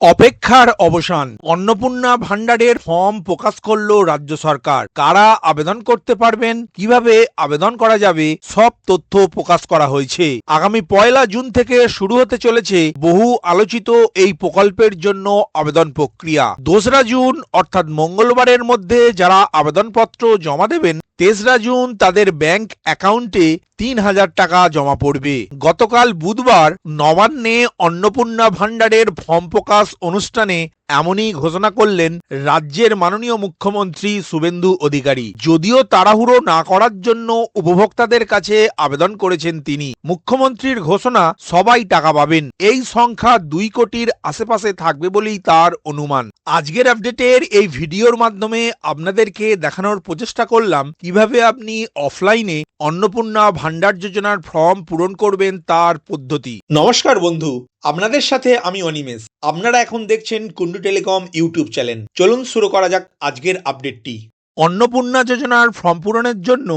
অপেক্ষার অবসান। অন্নপূর্ণা ভান্ডারের ফর্ম প্রকাশ করল রাজ্য সরকার। কারা আবেদন করতে পারবেন, কিভাবে আবেদন করা যাবে, সব তথ্য প্রকাশ করা হয়েছে। আগামী 1 জুন থেকে শুরু হতে চলেছে বহু আলোচিত এই প্রকল্পের জন্য আবেদন প্রক্রিয়া। 2রা জুন অর্থাৎ মঙ্গলবারের মধ্যে যারা আবেদনপত্র জমা দেবেন, 3রা জুন তাদের ব্যাংক অ্যাকাউন্টে 3,000 টাকা জমা পড়বে। গতকাল বুধবার নবান্নে অন্নপূর্ণা ভান্ডারের ফর্ম প্রকাশ অনুষ্ঠানে এমনই ঘোষণা করলেন রাজ্যের মাননীয় মুখ্যমন্ত্রী শুভেন্দু অধিকারী। যদিও তাড়াহুড়ো না করার জন্য উপভোক্তাদের কাছে আবেদন করেছেন তিনি। মুখ্যমন্ত্রীর ঘোষণা, সবাই টাকা পাবেন। এই সংখ্যা 2 কোটির আশেপাশে থাকবে বলেই তার অনুমান। আজকের আপডেটের এই ভিডিওর মাধ্যমে আপনাদেরকে দেখানোর প্রচেষ্টা করলাম কিভাবে আপনি অফলাইনে অন্নপূর্ণা ভান্ডার যোজনার ফর্ম পূরণ করবেন তার পদ্ধতি। নমস্কার বন্ধু, আপনাদের সাথে আমি অনিমেষ। আপনারা এখন দেখছেন কুন্ডু টেলিকম ইউটিউব চ্যানেল। চলুন শুরু করা যাক আজকের আপডেটটি। অন্নপূর্ণা যোজনার ফর্ম পূরণের জন্য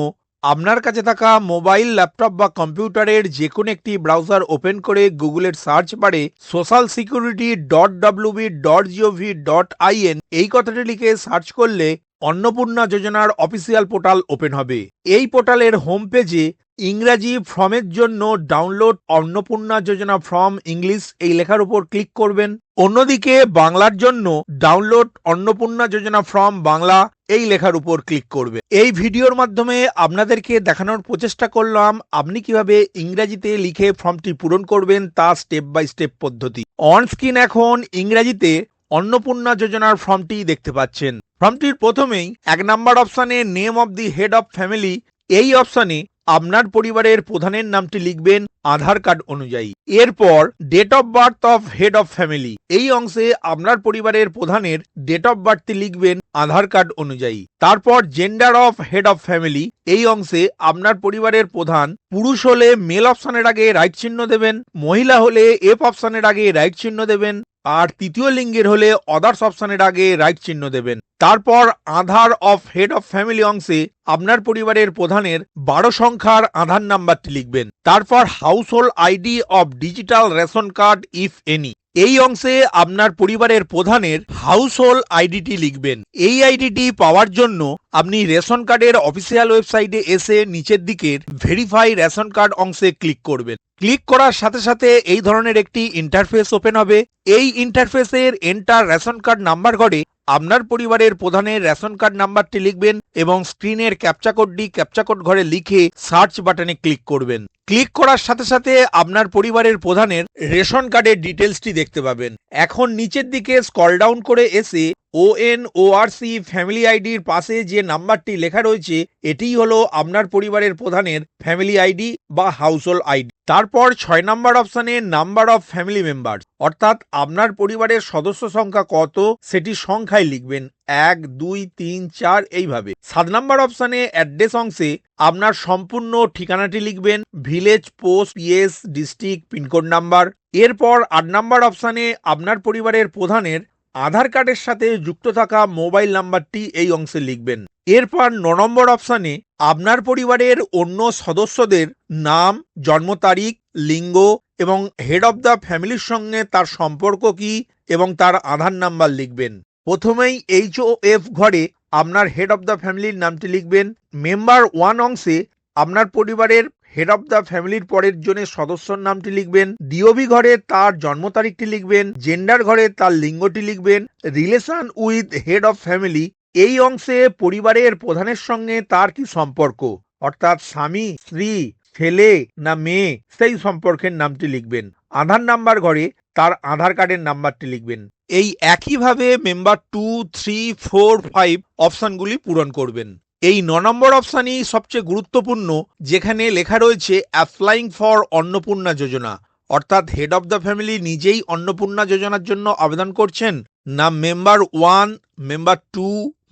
আপনার কাছে থাকা মোবাইল, ল্যাপটপ বা কম্পিউটারের যে কোনো একটি ব্রাউজার ওপেন করে গুগলের সার্চ বারে socialsecurity.wb.gov.in এই কথাটি লিখে সার্চ করলে অন্নপূর্ণা যোজনার অফিসিয়াল পোর্টাল ওপেন হবে। এই পোর্টালের হোম পেজে ইংরাজি ফর্মের জন্য ডাউনলোড অন্নপূর্ণা যোজনা ফর্ম ইংলিশ এই লেখার উপর ক্লিক করবেন। অন্যদিকে বাংলার জন্য ডাউনলোড অন্নপূর্ণা যোজনা ফর্ম বাংলা এই লেখার উপর ক্লিক করবে। এই ভিডিওর মাধ্যমে আপনাদেরকে দেখানোর প্রচেষ্টা করলাম আপনি কিভাবে ইংরাজিতে লিখে ফর্মটি পূরণ করবেন তা স্টেপ বাই স্টেপ পদ্ধতি। অন স্ক্রিন এখন ইংরাজিতে অন্নপূর্ণা যোজনার ফর্মটি দেখতে পাচ্ছেন। ফর্মটির প্রথমেই 1 নম্বর অপশানে name of the head of family, এই অপশানে আপনার পরিবারের প্রধানের নামটি লিখবেন আধার কার্ড অনুযায়ী। এরপর date of birth of head of family, এই অংশে আপনার পরিবারের প্রধানের ডেট অফ বার্থটি লিখবেন আধার কার্ড অনুযায়ী। তারপর gender of head of family, এই অংশে আপনার পরিবারের প্রধান পুরুষ হলে মেল অপশানের আগে রাইট চিহ্ন দেবেন, মহিলা হলে এফ অপশানের আগে রাইট চিহ্ন দেবেন, আর তৃতীয় লিঙ্গের হলে অদার্স অপশানের আগে রাইট চিহ্ন দেবেন। তারপর আধার অফ হেড অফ ফ্যামিলি অংশে আপনার পরিবারের প্রধানের 12 সংখ্যার আধার নাম্বারটি লিখবেন। তারপর house hold ID of digital ration card if any, এই অংশে আপনার পরিবারের প্রধানের হাউস হোল্ড আইডিটি লিখবেন। এই আইডিটি পাওয়ার জন্য আপনি রেশন কার্ডের অফিসিয়াল ওয়েবসাইটে এসে নিচের দিকের ভেরিফাই রেশন কার্ড অংশে ক্লিক করবেন। ক্লিক করার সাথে সাথে এই ধরনের একটি ইন্টারফেস ওপেন হবে। এই ইন্টারফেসের এন্টার রেশন কার্ড নাম্বার ঘরে আপনার পরিবারের প্রধানের রেশন কার্ড নাম্বারটি লিখবেন এবং স্ক্রিনের ক্যাপচা কোডটি ক্যাপচা কোড ঘরে লিখে সার্চ বাটনে ক্লিক করবেন। ক্লিক করার সাথে সাথে আপনার পরিবারের প্রধানের রেশন কার্ডের ডিটেলসটি দেখতে পাবেন। এখন নিচের দিকে স্ক্রল ডাউন করে এসে ONORC ফ্যামিলি আইডির পাশে যে নাম্বারটি লেখা রয়েছে এটিই হলো আপনার পরিবারের প্রধানের ফ্যামিলি আইডি বা হাউস হোল্ড আইডি। তারপর 6 নম্বর অপশানে নাম্বার অফ ফ্যামিলি মেম্বার্স, অর্থাৎ আপনার পরিবারের সদস্য সংখ্যা কত সেটি সংখ্যায় লিখবেন 1 2 3 4 এইভাবে। 7 নম্বর অপশানে অ্যাড্রেস অংশে আপনার সম্পূর্ণ ঠিকানাটি লিখবেন, village, post, PS, district, pincode number. এরপর 8 নম্বর অপশানে আপনার পরিবারের প্রধানের আধার কার্ডের সাথে যুক্ত থাকা মোবাইল নাম্বারটি এই অংশে লিখবেন। এরপর 9 নম্বর অপশানে আপনার পরিবারের অন্য সদস্যদের নাম, জন্ম তারিখ, লিঙ্গ এবং হেড অফ দ্য ফ্যামিলির সঙ্গে তার সম্পর্ক কি এবং তার আধার নাম্বার লিখবেন। প্রথমেই HOF ঘরে আপনার হেড অফ দ্য ফ্যামিলির নামটি লিখবেন। মেম্বার 1 অংশে আপনার পরিবারের হেড অফ দ্য ফ্যামিলির পরের জনের সদস্যর নামটি লিখবেন। DOB ঘরে তার জন্ম তারিখটি লিখবেন। জেন্ডার ঘরে তার লিঙ্গটি লিখবেন। Relation with head of family, এই অংশে পরিবারের প্রধানের সঙ্গে তার কি সম্পর্ক, অর্থাৎ স্বামী, স্ত্রী, ছেলে না মেয়ে, সেই সম্পর্কের নামটি লিখবেন। আধার নাম্বার ঘরে তার আধার কার্ডের নাম্বারটি লিখবেন। এই একইভাবে মেম্বার 2, 3, 4, 5 অপশানগুলি পূরণ করবেন। এই 9 নম্বর অপশানই সবচেয়ে গুরুত্বপূর্ণ, যেখানে লেখা রয়েছে অ্যাপ্লাইং ফর অন্নপূর্ণা যোজনা, অর্থাৎ হেড অফ দ্য ফ্যামিলি নিজেই অন্নপূর্ণা যোজনার জন্য আবেদন করছেন না member 1, member 2,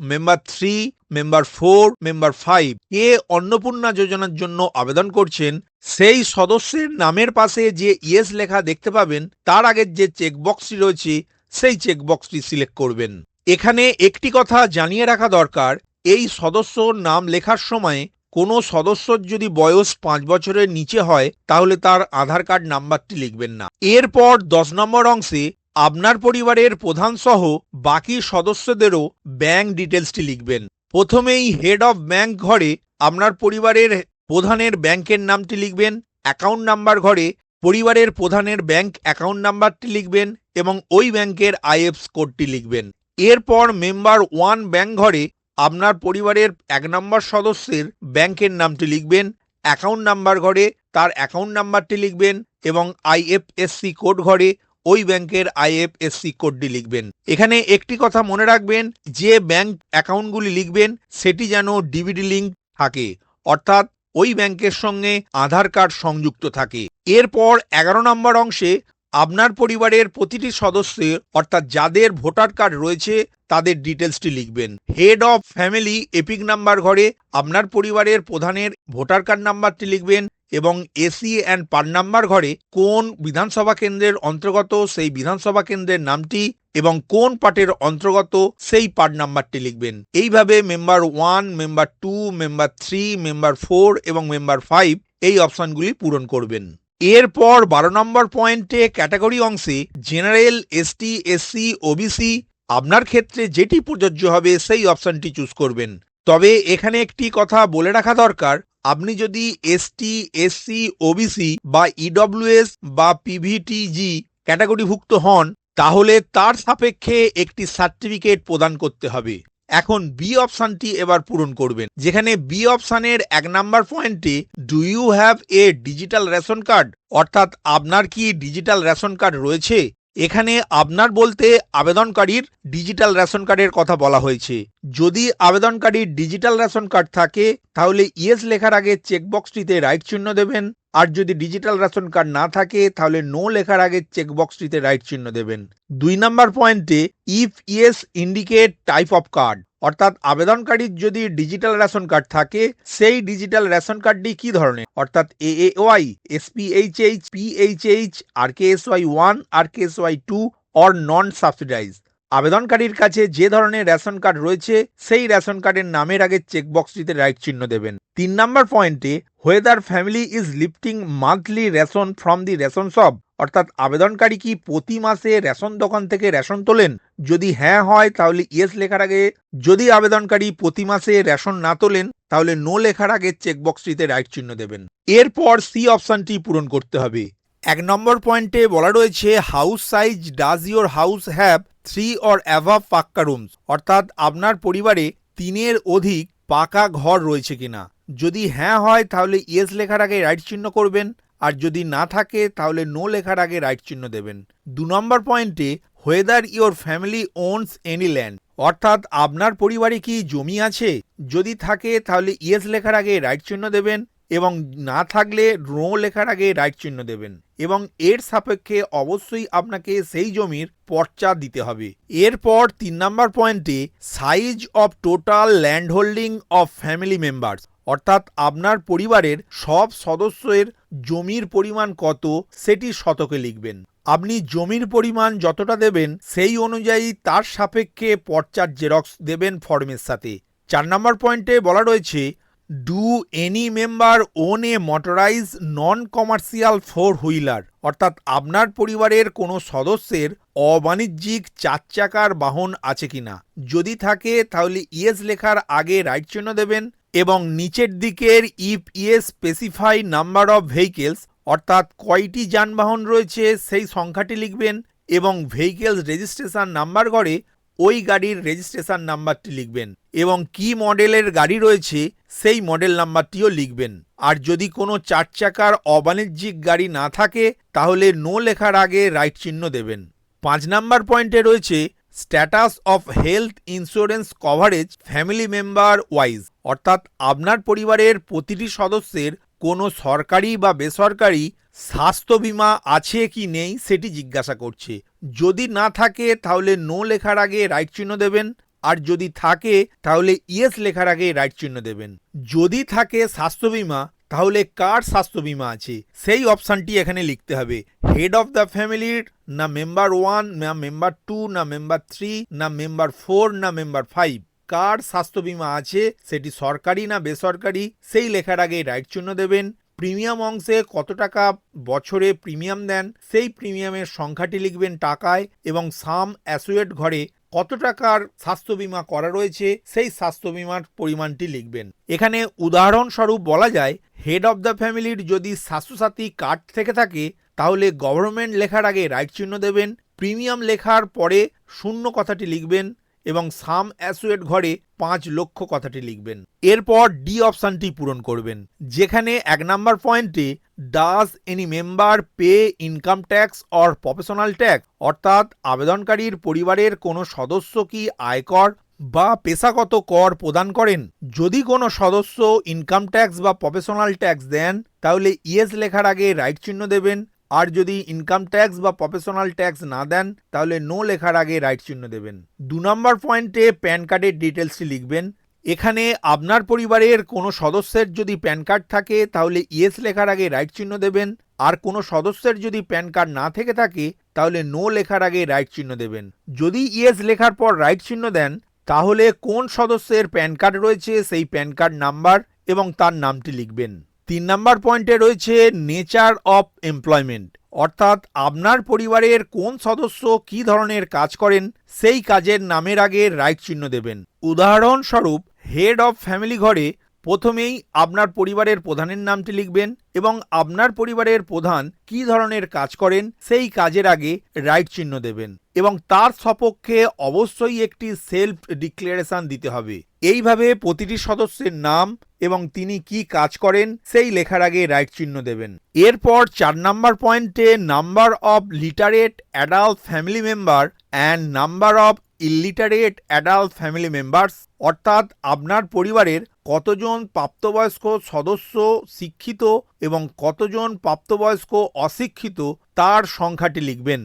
member 3, member 4, member 5 কে অন্নপূর্ণা যোজনার জন্য আবেদন করছেন সেই সদস্যের নামের পাশে যে ইয়েস লেখা দেখতে পাবেন তার আগের যে চেকবক্সটি রয়েছে সেই চেকবক্সটি সিলেক্ট করবেন। এখানে একটি কথা জানিয়ে রাখা দরকার, এই সদস্যর নাম লেখার সময় কোনো সদস্যর যদি বয়স 5 বছরের নিচে হয় তাহলে তার আধার কার্ড নাম্বারটি লিখবেন না। এরপর 10 নম্বর অংশে আপনার পরিবারের প্রধান সহ বাকি সদস্যদেরও ব্যাংক ডিটেলসটি লিখবেন। প্রথমেই হেড অফ ব্যাংক ঘরে আপনার পরিবারের প্রধানের ব্যাংকের নামটি লিখবেন। অ্যাকাউন্ট নাম্বার ঘরে পরিবারের প্রধানের ব্যাংক অ্যাকাউন্ট নাম্বারটি লিখবেন এবং ওই ব্যাংকের আইএফএস কোডটি লিখবেন। এরপর মেম্বার 1 ব্যাংক ঘরে আপনার পরিবারের 1 নম্বর সদস্যের ব্যাংকের নামটি লিখবেন। অ্যাকাউন্ট নাম্বার ঘরে তার অ্যাকাউন্ট নাম্বারটি লিখবেন এবং আইএফএসসি কোড ঘরে ওই ব্যাংকের আইএফএসসি কোডটি লিখবেন। এখানে একটি কথা মনে রাখবেন, যে ব্যাংক অ্যাকাউন্টগুলি লিখবেন সেটি যেন ডিবিডি লিঙ্ক থাকে, অর্থাৎ ওই ব্যাংকের সঙ্গে আধার কার্ড সংযুক্ত থাকে। এরপর 11 নম্বর অংশে আপনার পরিবারের প্রতিটি সদস্যের অর্থাৎ যাদের ভোটার কার্ড রয়েছে তাদের ডিটেলসটি লিখবেন। Head of family epic number ঘরে আপনার পরিবারের প্রধানের ভোটার কার্ড নাম্বারটি লিখবেন এবং এসি অ্যান্ড পার নাম্বার ঘরে কোন বিধানসভা কেন্দ্রের অন্তর্গত সেই বিধানসভা কেন্দ্রের নামটি এবং কোন পার্টের অন্তর্গত সেই পার্ট নাম্বারটি লিখবেন। এইভাবে মেম্বার 1, মেম্বার 2, মেম্বার 3, মেম্বার 4 এবং মেম্বার 5 এই অপশনগুলি পূরণ করবেন। এরপর 12 নম্বর পয়েন্টে ক্যাটাগরি অংশে জেনারেল, এসটি, এসসি, ওবিসি আপনার ক্ষেত্রে যেটি প্রযোজ্য হবে সেই অপশনটি চুজ করবেন। তবে এখানে একটি কথা বলে রাখা দরকার, আপনি যদি এসটি, এসসি, ওবিসি বা ইডব্লিউএস বা পিভিটিজি ক্যাটাগরিভুক্ত হন তাহলে তার সাপেক্ষে একটি সার্টিফিকেট প্রদান করতে হবে। এখন বি অপশনটি এবার পূরণ করবেন, যেখানে বি অপশনের 1 নম্বর পয়েন্টে do you have a digital ration card, অর্থাৎ আপনার কি ডিজিটাল রেশন কার্ড রয়েছে। এখানে আপনার বলতে আবেদনকারীর ডিজিটাল রেশন কার্ডের কথা বলা হয়েছে। যদি আবেদনকারীর ডিজিটাল রেশন কার্ড থাকে তাহলে ইয়েস লেখার আগে চেকবক্সটিতে রাইট চিহ্ন দেবেন, আর যদি ডিজিটাল রেশন কার্ড না থাকে তাহলে নো লেখার আগে চেকবক্সটিতে রাইট চিহ্ন দেবেন। 2 নম্বর পয়েন্টে if yes indicate type of card, অর্থাৎ আবেদনকারীর যদি ডিজিটাল রেশন কার্ড থাকে সেই ডিজিটাল রেশন কার্ডটি কি ধরনের, অর্থাৎ AAY, SPHH, PHH, RKSY 1, RKSY 2 or non subsidise. আবেদনকারীর কাছে যে ধরনের রেশন কার্ড রয়েছে সেই রেশন কার্ডের নামের আগে চেকবক্সটিতে রাইট চিহ্ন দেবেন। 3 নম্বর পয়েন্টে whether family is lifting monthly ration from the ration shop, অর্থাৎ আবেদনকারী কি প্রতি মাসে রেশন দোকান থেকে রেশন তোলেন। যদি হ্যাঁ হয় তাহলে ইয়েস লেখার আগে, যদি আবেদনকারী প্রতি মাসে রেশন না তোলেন তাহলে নো লেখার আগে চেকবক্সটিতে রাইট চিহ্ন দেবেন। এরপর সি অপশনটি পূরণ করতে হবে। 1 নম্বর পয়েন্টে বলা রয়েছে house size does your house have 3 or above পাক্কা রুমস, অর্থাৎ আপনার পরিবারে 3-এর অধিক পাকা ঘর রয়েছে কিনা। যদি হ্যাঁ হয় তাহলে ইয়েস লেখার আগে রাইট চিহ্ন করবেন, আর যদি না থাকে তাহলে নো লেখার আগে রাইট চিহ্ন দেবেন। 2 নম্বর পয়েন্টে whether your family ওনস any land, অর্থাৎ আপনার পরিবারে কি জমি আছে। যদি থাকে তাহলে ইয়েস লেখার আগে রাইট চিহ্ন দেবেন এবং না থাকলে নো লেখার আগে রাইট চিহ্ন দেবেন এবং এর সাপেক্ষে অবশ্যই আপনাকে সেই জমির পর্চা দিতে হবে। এরপর 3 নম্বর পয়েন্টে size of total land holding of family members, অর্থাৎ আপনার পরিবারের সব সদস্যের জমির পরিমাণ কত সেটি শতকে লিখবেন। আপনি জমির পরিমাণ যতটা দেবেন সেই অনুযায়ী তার সাপেক্ষে পর্চার জেরক্স দেবেন ফর্মের সাথে। 4 নম্বর পয়েন্টে বলা রয়েছে do any member own a motorised non commercial 4 wheeler, অর্থাৎ আপনার পরিবারের কোনো সদস্যের অবাণিজ্যিক 4 চাকার বাহন আছে কিনা। যদি থাকে তাহলে ইয়েস লেখার আগে রাইট চিহ্ন দেবেন এবং নিচের দিকের if yes specify number of vehicles, অর্থাৎ কয়টি যানবাহন রয়েছে সেই সংখ্যাটি লিখবেন এবং ভেহিকেলস রেজিস্ট্রেশন নাম্বার ঘরে ওই গাড়ির রেজিস্ট্রেশন নাম্বারটি লিখবেন এবং কি মডেলের গাড়ি রয়েছে সেই মডেল নাম্বারটিও লিখবেন। আর যদি কোনো 4 চাকার অবাণিজ্যিক গাড়ি না থাকে তাহলে নো লেখার আগে রাইট চিহ্ন দেবেন। 5 নম্বর পয়েন্টে রয়েছে status of health insurance coverage family member wise, অর্থাৎ আপনার পরিবারের প্রতিটি সদস্যের কোনো সরকারি বা বেসরকারি স্বাস্থ্য বীমা আছে কি নেই সেটি জিজ্ঞাসা করছে। যদি না থাকে তাহলে নো লেখার আগে রাইট চিহ্ন দেবেন, আর যদি থাকে তাহলে ইয়েস লেখার আগে রাইট চিহ্ন দেবেন। যদি থাকে স্বাস্থ্য বীমা তাহলে কার স্বাস্থ্য বীমা আছে সেই অপশানটি এখানে লিখতে হবে। হেড অফ দ্য ফ্যামিলির, না মেম্বার 1, না মেম্বার 2, না মেম্বার 3, না মেম্বার 4, না মেম্বার 5 কার স্বাস্থ্য বীমা আছে সেটি সরকারি না বেসরকারি সেই লেখার আগে রাইট চিহ্ন দেবেন। প্রিমিয়াম অংশে কত টাকা বছরে প্রিমিয়াম দেন সেই প্রিমিয়ামের সংখ্যাটি লিখবেন টাকায়, এবং সাম অ্যাসুরেড ঘরে কত টাকার স্বাস্থ্য বীমা করা রয়েছে সেই স্বাস্থ্য বীমার পরিমাণটি লিখবেন। এখানে উদাহরণস্বরূপ বলা যায়, হেড অফ দ্য ফ্যামিলির যদি স্বাস্থ্যসাথী কার্ড থেকে থাকে তাহলে গভর্নমেন্ট লেখার আগে রাইট চিহ্ন দেবেন, প্রিমিয়াম লেখার পরে শূন্য কথাটি লিখবেন এবং সাম অ্যাসুরেড ঘরে 5 লক্ষ কথাটি লিখবেন। এরপর ডি অপশানটি পূরণ করবেন, যেখানে 1 নম্বর পয়েন্টে does any member pay income tax or professional tax, অর্থাৎ আবেদনকারীর পরিবারের কোনো সদস্য কি আয়কর বা পেশাগত কর প্রদান করেন। যদি কোনো সদস্য ইনকাম ট্যাক্স বা প্রফেশনাল ট্যাক্স দেন তাহলে ইয়েস লেখার আগে রাইট চিহ্ন দেবেন, আর যদি ইনকাম ট্যাক্স বা প্রফেশনাল ট্যাক্স না দেন তাহলে নো লেখার আগে রাইট চিহ্ন দেবেন। 2 নম্বর পয়েন্টে প্যান কার্ডের ডিটেলসটি লিখবেন। এখানে আপনার পরিবারের কোনো সদস্যের যদি প্যান কার্ড থাকে তাহলে ইয়েস লেখার আগে রাইট চিহ্ন দেবেন, আর কোনো সদস্যের যদি প্যান কার্ড না থেকে থাকে তাহলে নো লেখার আগে রাইট চিহ্ন দেবেন। যদি ইয়েস লেখার পর রাইট চিহ্ন দেন তাহলে কোন সদস্যের প্যান কার্ড রয়েছে সেই প্যান কার্ড নাম্বার এবং তার নামটি লিখবেন। 3 নম্বর পয়েন্টে রয়েছে নেচার অফ এমপ্লয়মেন্ট, অর্থাৎ আপনার পরিবারের কোন সদস্য কি ধরনের কাজ করেন সেই কাজের নামের আগে রাইট চিহ্ন দেবেন। উদাহরণস্বরূপ হেড অফ ফ্যামিলি ঘরে প্রথমেই আপনার পরিবারের প্রধানের নামটি লিখবেন এবং আপনার পরিবারের প্রধান কি ধরনের কাজ করেন সেই কাজের আগে রাইট চিহ্ন দেবেন এবং তার সপক্ষে অবশ্যই একটি সেলফ ডিক্লারেশন দিতে হবে। এইভাবে প্রতিটি সদস্যের নাম এবং তিনি কি কাজ করেন সেই লেখার আগে রাইট চিহ্ন দেবেন। এরপর 4 নম্বর পয়েন্টে number of literate adult family member and number of illiterate adult family members, অর্থাৎ আপনার পরিবারের কতজন প্রাপ্তবয়স্ক সদস্য শিক্ষিত এবং কতজন প্রাপ্তবয়স্ক অশিক্ষিত তার সংখ্যাটি লিখবেন।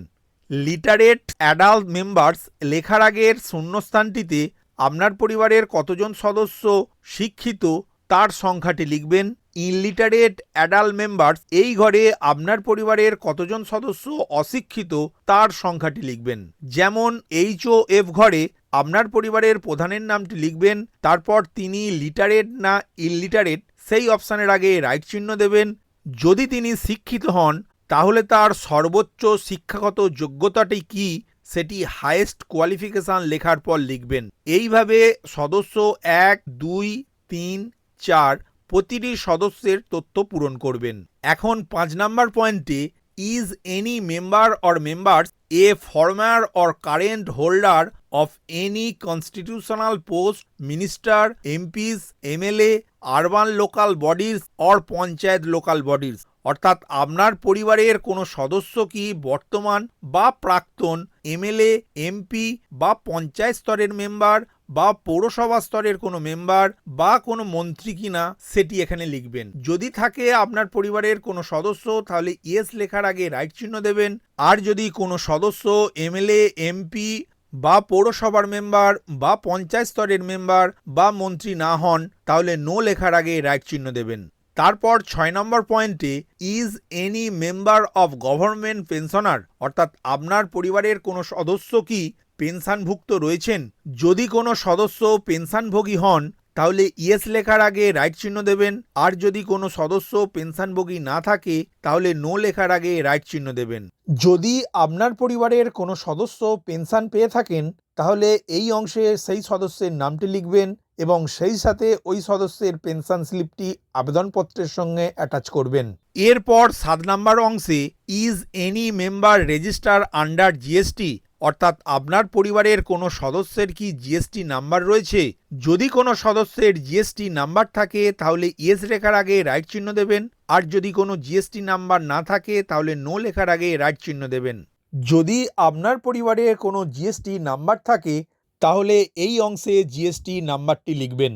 লিটারেট অ্যাডাল্ট মেম্বার্স লেখার আগের শূন্যস্থানটিতে আপনার পরিবারের কতজন সদস্য শিক্ষিত তার সংখ্যাটি লিখবেন। ইলিটারেট অ্যাডাল্ট মেম্বার্স এই ঘরে আপনার পরিবারের কতজন সদস্য অশিক্ষিত তার সংখ্যাটি লিখবেন। যেমন HOF ঘরে আপনার পরিবারের প্রধানের নামটি লিখবেন, তারপর তিনি লিটারেট না ইলিটারেট সেই অপশানের আগে রাইট চিহ্ন দেবেন। যদি তিনি শিক্ষিত হন তাহলে তার সর্বোচ্চ শিক্ষাগত যোগ্যতাটি কি সেটি হাইয়েস্ট কোয়ালিফিকেশন লেখার পর লিখবেন। এইভাবে সদস্য 1, 2, 3, 4 প্রতিটি সদস্যের তথ্য পূরণ করবেন। এখন 5 নম্বর পয়েন্টে is any member or members A former or current holder of any constitutional post, minister, MPs, MLA, urban local bodies or panchayat local bodies, অর্থাৎ আপনার পরিবারের কোনো সদস্য কি বর্তমান বা প্রাক্তন MLA, MP বা পঞ্চায়েত স্তরের মেম্বার বা পৌরসভা স্তরের কোনো মেম্বার বা কোনো মন্ত্রী কিনা সেটি এখানে লিখবেন। যদি থাকে আপনার পরিবারের কোনো সদস্য তাহলে ইয়েস লেখার আগে রাইট চিহ্ন দেবেন, আর যদি কোনো সদস্য MLA, MP বা পৌরসভার মেম্বার বা পঞ্চায়েত স্তরের মেম্বার বা মন্ত্রী না হন তাহলে নো লেখার আগে রাইট চিহ্ন দেবেন। তারপর 6 নম্বর পয়েন্টে is any member of government pensioner, অর্থাৎ আপনার পরিবারের কোনো সদস্য কি পেনশনভুক্ত রয়েছেন। যদি কোনো সদস্য পেনশনভোগী হন তাহলে ইয়েস লেখার আগে রাইট চিহ্ন দেবেন, আর যদি কোনো সদস্য পেনশনভোগী না থাকে তাহলে নো লেখার আগে রাইট চিহ্ন দেবেন। যদি আপনার পরিবারের কোনো সদস্য পেনশন পেয়ে থাকেন তাহলে এই অংশে সেই সদস্যের নামটি লিখবেন এবং সেই সাথে ওই সদস্যের পেনশন স্লিপটি আবেদনপত্রের সঙ্গে অ্যাটাচ করবেন। এরপর 7 নম্বর অংশে is any member register under GST, অর্থাৎ আপনার পরিবারের কোনো সদস্যের কি GST নাম্বার রয়েছে। যদি কোনো সদস্যের GST নাম্বার থাকে তাহলে ইয়েস লেখার আগে রাইট চিহ্ন দেবেন, আর যদি কোনো GST নাম্বার না থাকে তাহলে নো লেখার আগে রাইট চিহ্ন দেবেন। যদি আপনার পরিবারে কোনো GST নাম্বার থাকে তাহলে এই অংশে GST নাম্বারটি লিখবেন।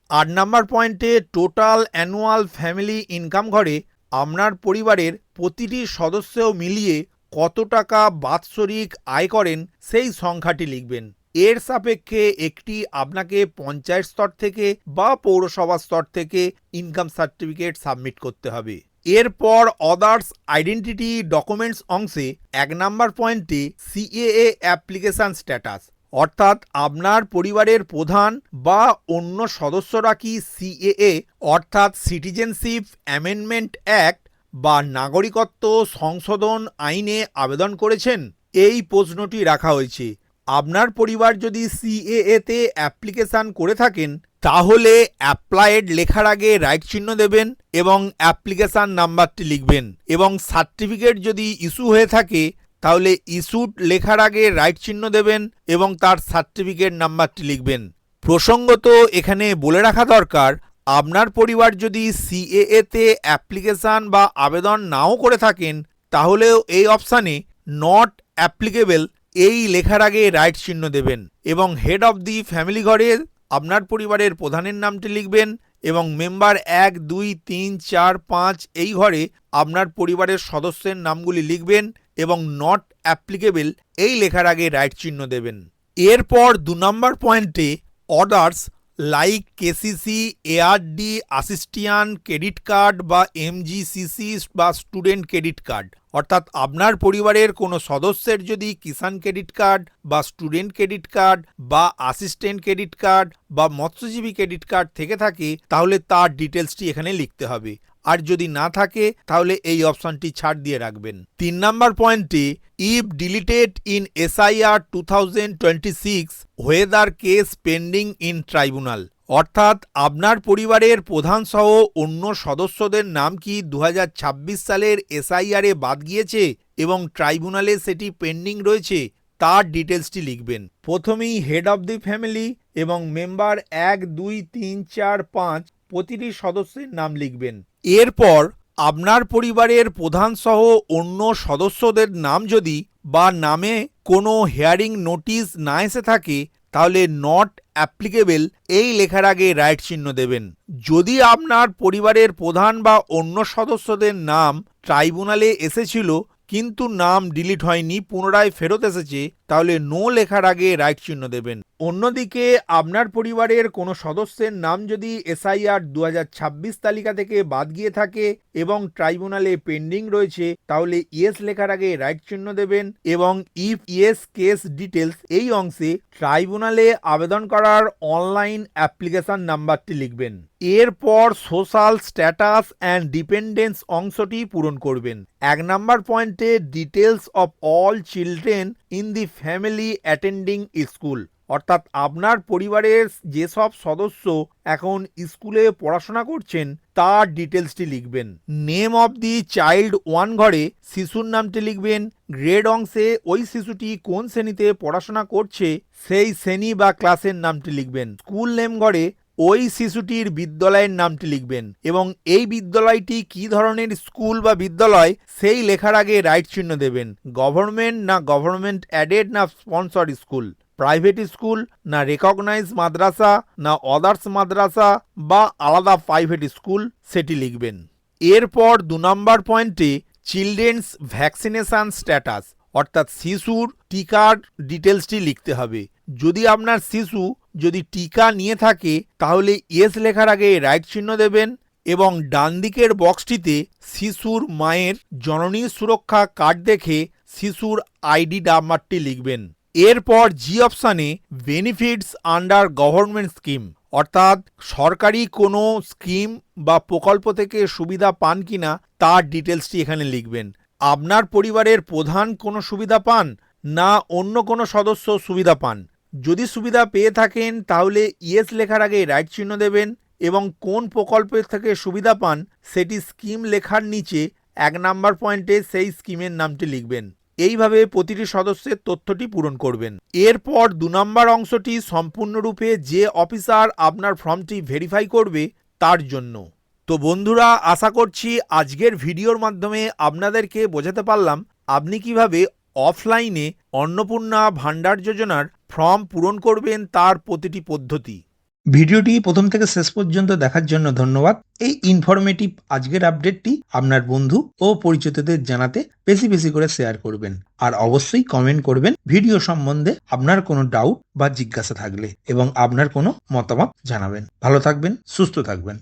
8 নম্বর পয়েন্টে টোটাল অ্যানুয়াল ফ্যামিলি ইনকাম ঘরে আপনার পরিবারের প্রতিটি সদস্য মিলিয়ে কত টাকা বাৎসরিক আয় করেন সেই সংখ্যাটি লিখবেন। এর সাপেক্ষে একটি আপনাকে পঞ্চায়েত স্তর থেকে বা পৌরসভা স্তর থেকে ইনকাম সার্টিফিকেট সাবমিট করতে হবে। এরপর আদার্স আইডেন্টিটি ডকুমেন্টস অংশে 1 নম্বর পয়েন্টে CAA অ্যাপ্লিকেশন স্ট্যাটাস, অর্থাৎ আপনার পরিবারের প্রধান বা অন্য সদস্যরা কি সিএএ অর্থাৎ সিটিজেনশিপ অ্যামেন্ডমেন্ট অ্যাক্ট বা নাগরিকত্ব সংশোধন আইনে আবেদন করেছেন? এই প্রশ্নটি রাখা হয়েছে। আপনার পরিবার যদি সিএএ তে অ্যাপ্লিকেশন করে থাকেন তাহলে অ্যাপ্লাইড লেখার আগে রাইট চিহ্ন দেবেন এবং অ্যাপ্লিকেশন নাম্বারটি লিখবেন, এবং সার্টিফিকেট যদি ইস্যু হয়ে থাকে তাহলে ইস্যুড লেখার আগে রাইট চিহ্ন দেবেন এবং তার সার্টিফিকেট নাম্বারটি লিখবেন। প্রসঙ্গত এখানে বলে রাখা দরকার, আপনার পরিবার যদি সিএএ তে অ্যাপ্লিকেশন বা আবেদন নাও করে থাকেন তাহলেও এই অপশানে নট অ্যাপ্লিকেবল এই লেখার আগে রাইট চিহ্ন দেবেন এবং হেড অফ দি ফ্যামিলি ঘরে আপনার পরিবারের প্রধানের নামটি লিখবেন এবং মেম্বার 1, 2, 3, 4, 5 এই ঘরে আপনার পরিবারের সদস্যের নামগুলি লিখবেন এবং নট অ্যাপ্লিকেবল এই লেখার আগে রাইট চিহ্ন দেবেন। এরপর 2 নম্বর পয়েন্টে অর্ডার্স লাইক কেসিসি, এআরডি, আসিস্টিয়ান ক্রেডিট কার্ড বা এমজিসিসি বা স্টুডেন্ট ক্রেডিট কার্ড, অর্থাৎ আপনার পরিবারের কোনো সদস্যের যদি কিষাণ ক্রেডিট কার্ড বা স্টুডেন্ট ক্রেডিট কার্ড বা অ্যাসিস্ট্যান্ট ক্রেডিট কার্ড বা মৎস্যজীবী ক্রেডিট কার্ড থেকে থাকে তাহলে তার ডিটেলসটি এখানে লিখতে হবে, আর যদি না থাকে তাহলে এই অপশনটি ছাড় দিয়ে রাখবেন। 3 নম্বর পয়েন্টে if deleted in SIR 2026 whether case pending in tribunal, অর্থাৎ আপনার পরিবারের প্রধান সহ অন্য সদস্যদের নাম কি 2026 সালের এসআইআর এ বাদ গিয়েছে এবং ট্রাইব্যুনালে সেটি পেন্ডিং রয়েছে, তার ডিটেলসটি লিখবেন। প্রথমেই হেড অফ দি ফ্যামিলি এবং মেম্বার 1, 2, 3, 4, 5 প্রতিটি সদস্যের নাম লিখবেন। এরপর আপনার পরিবারের প্রধান সহ অন্য সদস্যদের নাম যদি বা নামে কোনো হিয়ারিং নোটিশ না এসে থাকে তাহলে নট অ্যাপ্লিকেবল এই লেখার আগে রাইট চিহ্ন দেবেন। যদি আপনার পরিবারের প্রধান বা অন্য সদস্যদের নাম ট্রাইব্যুনালে এসেছিল কিন্তু নাম ডিলিট হয়নি, পুনরায় ফেরত এসেছে, তাহলে নো লেখার আগে রাইট চিহ্ন দেবেন। অন্যদিকে আপনার পরিবারের কোনো সদস্যের নাম যদি এসআইআর 2026 তালিকা থেকে বাদ গিয়ে থাকে এবং ট্রাইব্যুনালে পেন্ডিং রয়েছে তাহলে ইয়েস লেখার আগে রাইট চিহ্ন দেবেন এবং ইফ ইয়েস কেস ডিটেলস এই অংশে ট্রাইব্যুনালে আবেদন করার অনলাইন অ্যাপ্লিকেশন নাম্বারটি লিখবেন। এরপর সোশ্যাল স্ট্যাটাস অ্যান্ড ডিপেন্ডেন্স অংশটি পূরণ করবেন। 1 নম্বর পয়েন্টে details of all children in the family attending school, অর্থাৎ আপনার পরিবারের যেসব সদস্য এখন স্কুলে পড়াশোনা করছেন তার ডিটেলসটি লিখবেন। নেম অফ দি চাইল্ড 1 ঘরে শিশুর নামটি লিখবেন। গ্রেড অংশে ওই শিশুটি কোন শ্রেণীতে পড়াশোনা করছে সেই শ্রেণী বা ক্লাসের নামটি লিখবেন। স্কুল নেম ঘরে ওই শিশুটির বিদ্যালয়ের নামটি লিখবেন এবং এই বিদ্যালয়টি কি ধরনের স্কুল বা বিদ্যালয় সেই লেখার আগে রাইট চিহ্ন দেবেন। গভর্নমেন্ট না গভর্নমেন্ট অ্যাডেড না স্পন্সর স্কুল, প্রাইভেট স্কুল না রেকগনাইজ মাদ্রাসা না আদার্স মাদ্রাসা বা আলাদা প্রাইভেট স্কুল সেটি লিখবেন। এরপর 2 নম্বর পয়েন্টে চিলড্রেন্স ভ্যাকসিনেশন স্ট্যাটাস, অর্থাৎ শিশুর টিকার ডিটেলসটি লিখতে হবে। যদি আপনার শিশু যদি টিকা নিয়ে থাকে তাহলে ইয়েস লেখার আগে রাইট চিহ্ন দেবেন এবং ডান দিকের বক্সটিতে শিশুর মায়ের জননী সুরক্ষা কার্ড দেখে শিশুর আইডি নাম্বারটি লিখবেন। এরপর জি অপশানে বেনিফিটস আন্ডার গভর্নমেন্ট স্কিম, অর্থাৎ সরকারি কোনো স্কিম বা প্রকল্প থেকে সুবিধা পান কিনা তার ডিটেলসটি এখানে লিখবেন। আপনার পরিবারের প্রধান কোনো সুবিধা পান না অন্য কোনো সদস্য সুবিধা পান, যদি সুবিধা পেয়ে থাকেন তাহলে ইয়েস লেখার আগে রাইট চিহ্ন দেবেন এবং কোন প্রকল্পের থেকে সুবিধা পান সেটি স্কিম লেখার নিচে 1 নম্বর পয়েন্টে সেই স্কিমের নামটি লিখবেন। এইভাবে প্রতিটি সদস্যের তথ্যটি পূরণ করবেন। এরপর 2 নম্বর অংশটি সম্পূর্ণরূপে যে অফিসার আপনার ফর্মটি ভেরিফাই করবে তার জন্য। তো বন্ধুরা, আশা করছি আজকের ভিডিওর মাধ্যমে আপনাদেরকে বোঝাতে পারলাম আপনি কিভাবে অফলাইনে অন্নপূর্ণা ভান্ডার যোজনার ফর্ম পূরণ করবেন তার প্রতিটি পদ্ধতি। ভিডিওটি প্রথম থেকে শেষ পর্যন্ত দেখার জন্য ধন্যবাদ। এই ইনফরমেটিভ আজকের আপডেটটি আপনার বন্ধু ও পরিচিতদের জানাতে বেশি বেশি করে শেয়ার করবেন আর অবশ্যই কমেন্ট করবেন ভিডিও সম্বন্ধে আপনার কোনো ডাউট বা জিজ্ঞাসা থাকলে এবং আপনার কোনো মতামত জানাবেন। ভালো থাকবেন, সুস্থ থাকবেন।